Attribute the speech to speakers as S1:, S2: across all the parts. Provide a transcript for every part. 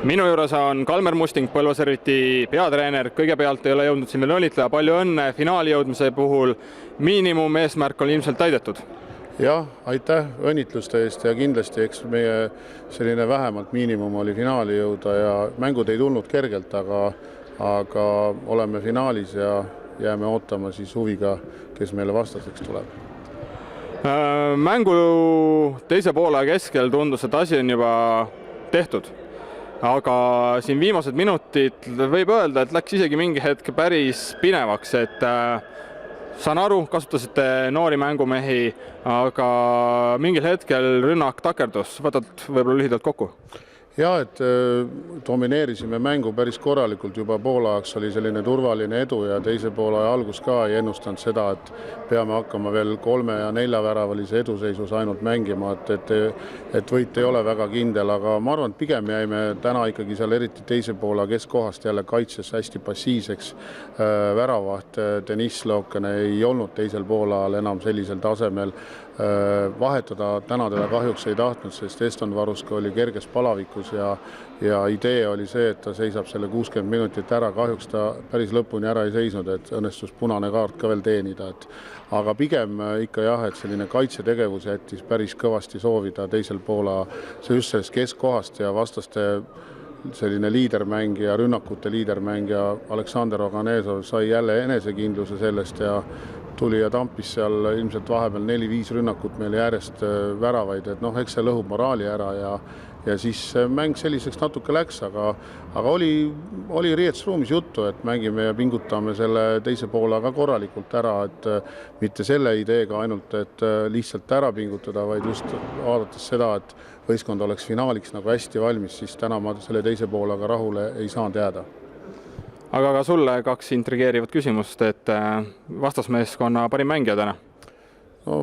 S1: Minu juures on Kalmer Musting, Põlva Serviti peatreener. Kõigepealt ei ole jõudnud siin veel õnnitleda. Palju õnne finaali jõudmise puhul. Miinimum eesmärk on ilmselt täidetud.
S2: Jah, aitäh õnnitluste eest ja kindlasti eks meie selline vähemalt miinimum oli finaali jõuda ja mängud ei tulnud kergelt, aga oleme finaalis ja jääme ootama siis huviga, kes meile vastaseks tuleb.
S1: Mängu teise poole keskel tundus, et asi on juba tehtud. Aga siin viimased minutid võib öelda, et läks isegi mingi hetk päris pinevaks, et saan aru, kasutasite noori mängumehi, aga mingil hetkel rünnak takerdus. Võtad võib-olla lühidalt kokku?
S2: Ja, et domineerisime mängu päris korralikult. Juba poolaajaks oli selline turvaline edu ja teise poolaja algus ka ei ennustanud seda, et peame hakkama veel 3 ja 4 väravalise eduseisus ainult mängima, et võit ei ole väga kindel, aga ma arvan, et pigem jäime täna ikkagi seal eriti teise poola keskkohast jälle kaitses hästi passiivseks. Väravaht Deniss Lookene ei olnud teisel poolajal enam sellisel tasemel. Vahetada täna teda kahjuks ei tahtnud, sest Eston Varuska oli kerges palavikus ja idee oli see, et ta seisab selle 60 minutit ära. Kahjuks ta päris lõpuni ära ei seisnud, et õnnestus punane kaart ka veel teenida. Aga pigem ikka jah, et selline kaitsetegevus jättis päris kõvasti soovida teisel poola just sellest keskkohast ja vastaste selline liidermängija, rünnakute liidermängija Aleksandr Oganesov sai jälle enesekindluse sellest ja tuli ja tampis seal ilmselt vahepeal 4-5 rünnakut meil järjest väravaid, et eks see lõhub moraali ära ja siis mäng selliseks natuke läks, aga oli riietusruumis juttu, et mängime ja pingutame selle teise poole ka korralikult ära, et mitte selle ideega ainult, et lihtsalt ära pingutada, vaid just vaadates seda, et võistkond oleks finaaliks nagu hästi valmis, siis täna ma selle teise poolega rahule ei saanud jääda.
S1: Aga ka sulle 2 intrigeerivat küsimust, et vastasmeeskonna parim mängija täna?
S2: No,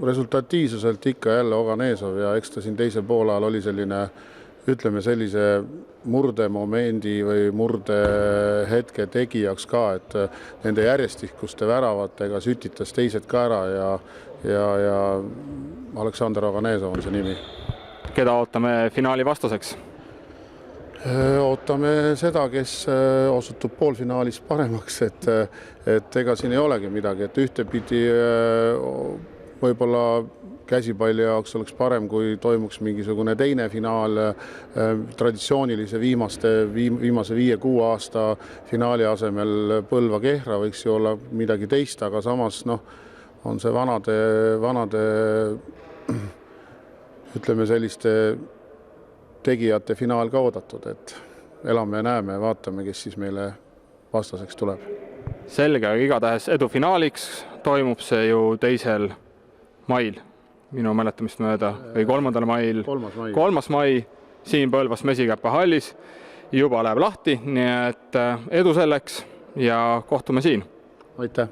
S2: resultatiivsuselt ikka jälle Oganesov ja eks ta siin teise poolajal oli selline, ütleme sellise murdemomendi või murdehetke tegijaks ka, et nende järjestikuste väravatega sütitas teised ka ära ja Aleksandr Oganesov on see nimi.
S1: Keda ootame finaali vastaseks?
S2: Ootame seda, kes osutub poolfinaalis paremaks, et ega siin ei olegi midagi, et ühtepidi võib-olla käsipalli jaoks oleks parem, kui toimuks mingisugune teine finaal, traditsioonilise viimase 5-6 aasta finaali asemel Põlva Kehra võiks ju olla midagi teist, aga samas on see vanade ütleme selliste tegijate finaal ka oodatud, et elame ja näeme ja vaatame, kes siis meile vastaseks tuleb.
S1: Selge, aga igatahes edu finaaliks toimub see ju 2. mail, minu mäletamist mööda, või 3. mail. 3. mai siin Põlvas Mesikäpa hallis juba läheb lahti, nii et edu selleks ja kohtume siin.
S2: Aitäh!